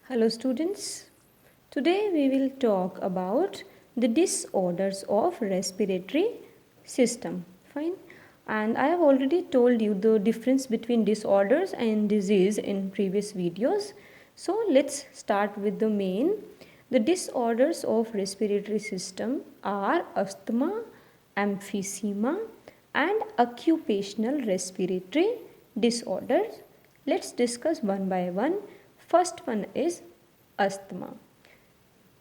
Hello students, today we will talk about the disorders of respiratory system. Fine. And I have already told you the difference between disorders and disease in previous videos. So let's start with the main. The disorders of respiratory system are asthma, emphysema and occupational respiratory disorders. Let's discuss one by one. First one is asthma.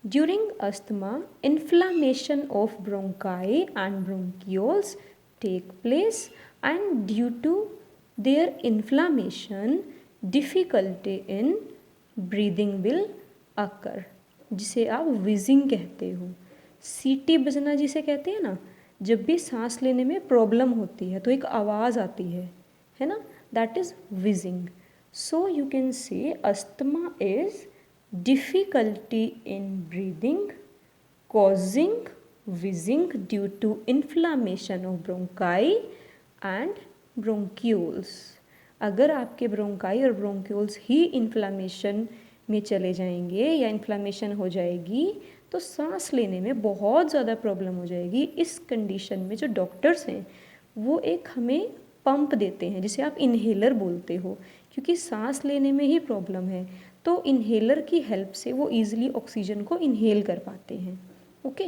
During asthma, inflammation of bronchi and bronchioles take place, and due to their inflammation, difficulty in breathing will occur, जिसे आप wheezing कहते हो. सीटी बजना जिसे कहते हैं ना, जब भी सांस लेने में प्रॉब्लम होती है तो एक आवाज़ आती है ना, that is wheezing. So you can say asthma is difficulty in breathing causing wheezing due to inflammation of bronchi and bronchioles. अगर आपके ब्रोंकाई और ब्रोंक्यूल्स ही इन्फ्लामेशन में चले जाएंगे या इन्फ्लामेशन हो जाएगी तो सांस लेने में बहुत ज़्यादा प्रॉब्लम हो जाएगी. इस कंडीशन में जो डॉक्टर्स हैं वो एक हमें पंप देते हैं जिसे आप इन्हेलर बोलते हो, क्योंकि सांस लेने में ही प्रॉब्लम है तो इन्हेलर की हेल्प से वो ईजिली ऑक्सीजन को इन्हेल कर पाते हैं. Okay,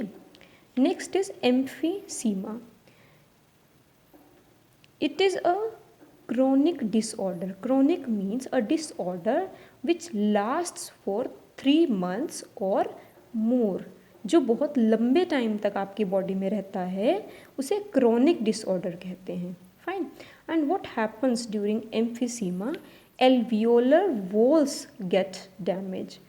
next is emphysema. It is a chronic disorder. Chronic means a disorder which lasts for 3 months or more. जो बहुत लंबे टाइम तक आपकी बॉडी में रहता है उसे chronic disorder कहते हैं. Fine. And what happens during emphysema? Alveolar walls get damaged.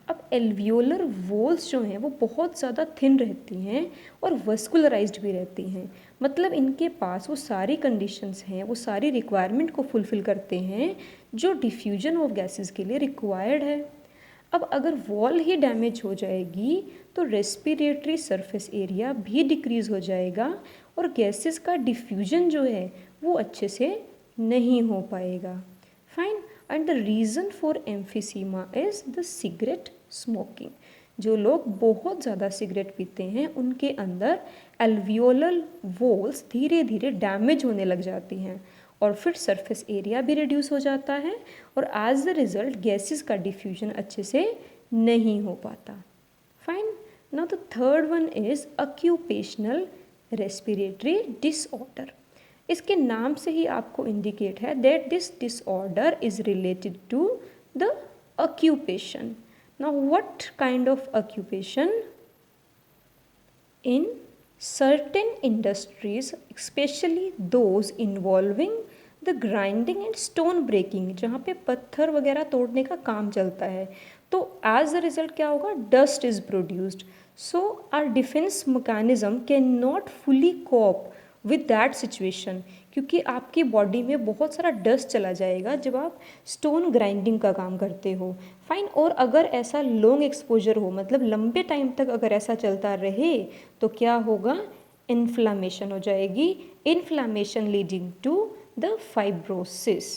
अब एल्वियोलर वॉल्स जो हैं वो बहुत ज़्यादा थिन रहती हैं और वस्कुलराइज्ड भी रहती हैं. मतलब इनके पास वो सारी कंडीशंस हैं, वो सारी रिक्वायरमेंट को फुलफ़िल करते हैं जो डिफ्यूजन ऑफ गैसेस के लिए रिक्वायर्ड है. अब अगर वॉल ही डैमेज हो जाएगी तो रेस्पिरेटरी सरफेस एरिया भी डिक्रीज़ हो जाएगा और गैसेस का डिफ्यूजन जो है वो अच्छे से नहीं हो पाएगा. Fine. And the reason for emphysema is the cigarette smoking. जो लोग बहुत ज़्यादा सिगरेट पीते हैं उनके अंदर एल्वियोलर वॉल्स धीरे धीरे डैमेज होने लग जाती हैं और फिर सरफेस एरिया भी रिड्यूस हो जाता है और एज द रिज़ल्ट गैसेस का डिफ्यूजन अच्छे से नहीं हो पाता. Fine. Now the third one is occupational respiratory disorder. इसके नाम से ही आपको इंडिकेट है that this disorder is related to the occupation. Now what kind of occupation? In certain industries, especially those involving the grinding and stone breaking, जहाँ पे पत्थर वगैरह तोड़ने का काम चलता है, तो as a result क्या होगा? Dust is produced. So our defense mechanism cannot fully cope with that situation, क्योंकि आपकी बॉडी में बहुत सारा डस्ट चला जाएगा जब आप स्टोन ग्राइंडिंग का काम करते हो. फाइन. और अगर ऐसा लॉन्ग एक्सपोजर हो, मतलब लंबे टाइम तक अगर ऐसा चलता रहे तो क्या होगा? इन्फ्लामेशन हो जाएगी. Inflammation leading to the fibrosis.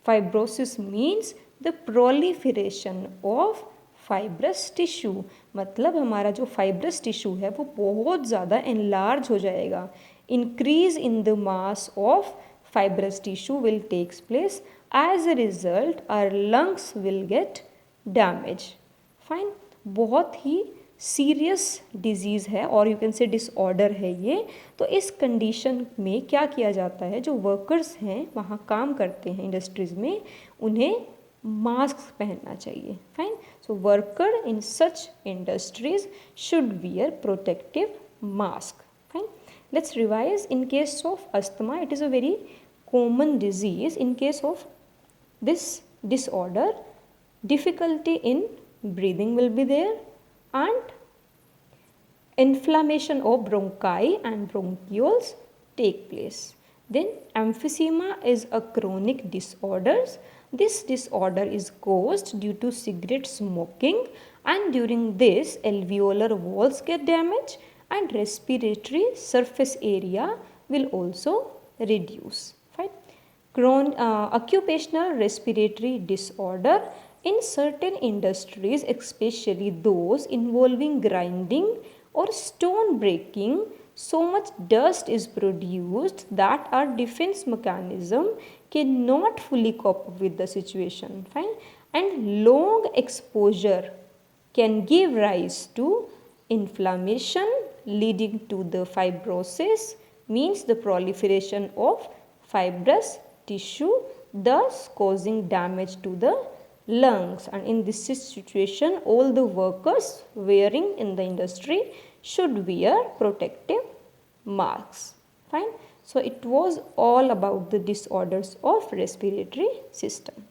Fibrosis means the proliferation of fibrous tissue. मतलब हमारा जो फाइब्रस टिश्यू है वो बहुत ज़्यादा एनलार्ज हो जाएगा. Increase in the mass of fibrous tissue will takes place. As a result, our lungs will get damaged. Fine. बहुत ही सीरियस डिजीज़ है और यू कैन से डिसऑर्डर है ये. तो इस कंडीशन में क्या किया जाता है, जो वर्कर्स हैं वहाँ काम करते हैं इंडस्ट्रीज़ में, उन्हें मास्क पहनना चाहिए. Fine. So worker in such industries should wear protective mask. Fine. Let's revise. In case of asthma, it is a very common disease. In case of this disorder, difficulty in breathing will be there and inflammation of bronchi and bronchioles take place. Then emphysema is a chronic disorder. This disorder is caused due to cigarette smoking, and during this alveolar walls get damaged and respiratory surface area will also reduce. Fine. Occupational respiratory disorder In certain industries, especially those involving grinding or stone breaking, so much dust is produced that our defense mechanism cannot fully cope up with the situation. Fine. And long exposure can give rise to inflammation leading to the fibrosis, means the proliferation of fibrous tissue, thus causing damage to the lungs. And in this situation, all the workers wearing in the industry should wear protective masks. Fine. So it was all about the disorders of respiratory system.